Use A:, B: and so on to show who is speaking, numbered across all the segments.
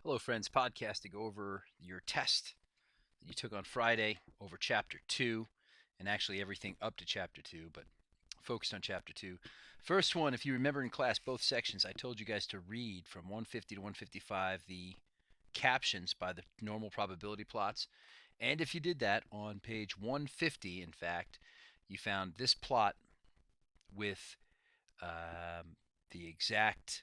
A: Hello, friends. Podcast to go over your test that you took on Friday over Chapter 2, and actually everything up to Chapter 2, but focused on Chapter 2. First one, if you remember in class, both sections, I told you guys to read from 150 to 155 the captions by the normal probability plots. And if you did that on page 150, in fact, you found this plot with um, the exact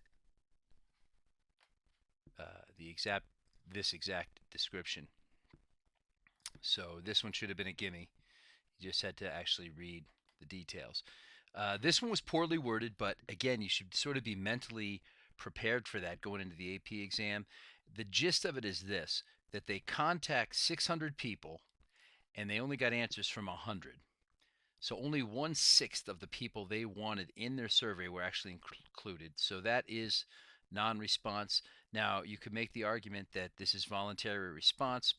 A: the exact this exact description. So this one should have been a gimme. You just had to actually read the details. This one was poorly worded, but again, you should sort of be mentally prepared for that going into the AP exam. The gist of it is this, that they contact 600 people and they only got answers from 100. So only 1/6 of the people they wanted in their survey were actually included. So that is non response. Now, you could make the argument that this is voluntary response,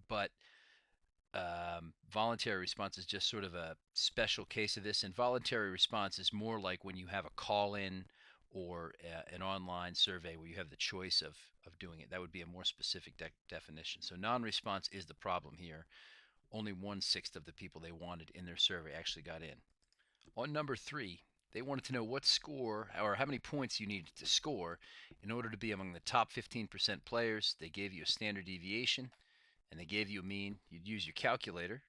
A: but voluntary response is just sort of a special case of this. And voluntary response is more like when you have a call in or an online survey where you have the choice of doing it. That would be a more specific definition. So non response is the problem here. Only 1/6 of the people they wanted in their survey actually got in. On number 3, they wanted to know what score or how many points you needed to score in order to be among the top 15% players. They gave you a standard deviation and they gave you a mean. You'd use your calculator.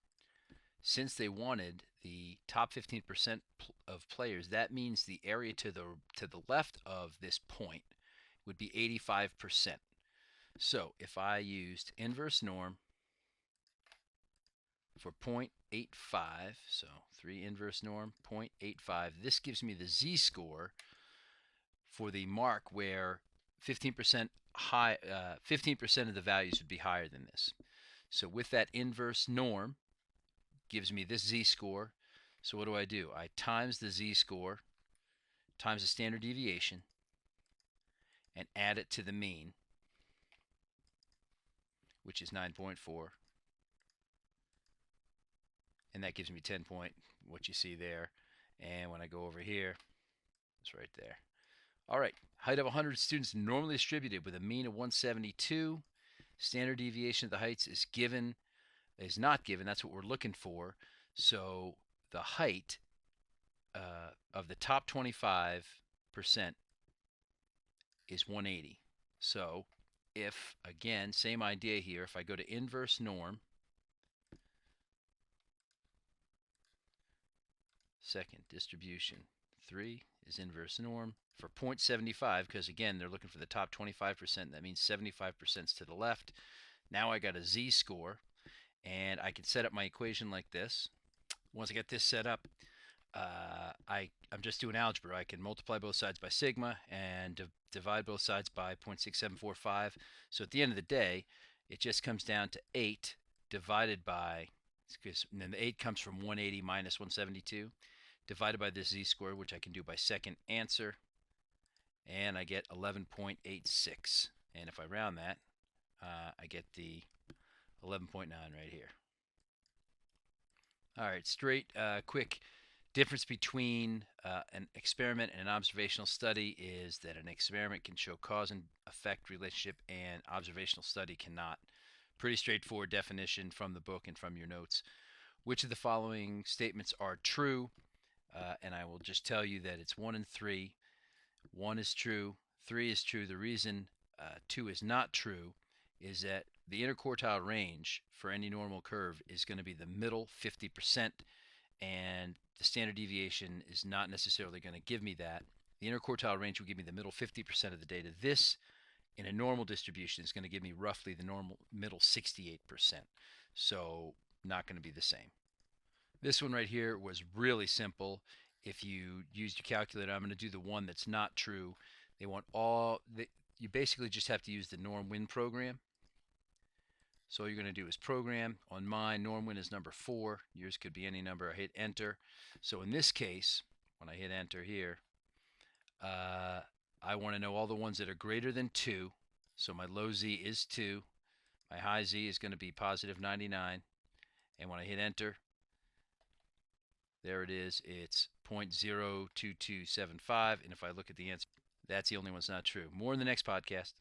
A: Since they wanted the top 15% of players, that means the area to the left of this point would be 85%. So if I used inverse norm for 0.85, so 3 inverse norm, 0.85, this gives me the z-score for the mark where 15% 15% of the values would be higher than this. So with that inverse norm, gives me this z-score. So what do? I times the z-score times the standard deviation and add it to the mean, which is 9.4. And that gives me 10 point, what you see there. And when I go over here, it's right there. All right, height of 100 students normally distributed with a mean of 172. Standard deviation of the heights is not given. That's what we're looking for. So the height of the top 25% is 180. So if, again, same idea here, if I go to inverse norm, second distribution 3 is inverse norm for 0.75, because again, they're looking for the top 25%. That means 75% is to the left. Now I got a z-score, and I can set up my equation like this. Once I get this set up, I'm just doing algebra. I can multiply both sides by sigma and divide both sides by 0.6745. So at the end of the day, it just comes down to 8 divided by, and then the 8 comes from 180 minus 172, divided by this z-score, which I can do by second answer, and I get 11.86. And if I round that, I get the 11.9 right here. All right, quick difference between an experiment and an observational study is that an experiment can show cause and effect relationship and observational study cannot. Pretty straightforward definition from the book and from your notes. Which of the following statements are true? And I will just tell you that it's 1 and 3. 1 is true, 3 is true. The reason 2 is not true is that the interquartile range for any normal curve is going to be the middle 50%, and the standard deviation is not necessarily going to give me that. The interquartile range will give me the middle 50% of the data. This, in a normal distribution, is going to give me roughly the normal middle 68%. So not going to be the same. This one right here was really simple. If you used your calculator, I'm going to do the one that's not true. They want you basically just have to use the norm-win program. So all you're going to do is program. On mine, norm-win is number 4. Yours could be any number. I hit enter. So in this case, when I hit enter here, I want to know all the ones that are greater than 2. So my low z is 2. My high z is going to be positive 99. And when I hit enter, there it is. It's 0.02275. And if I look at the answer, that's the only one that's not true. More in the next podcast.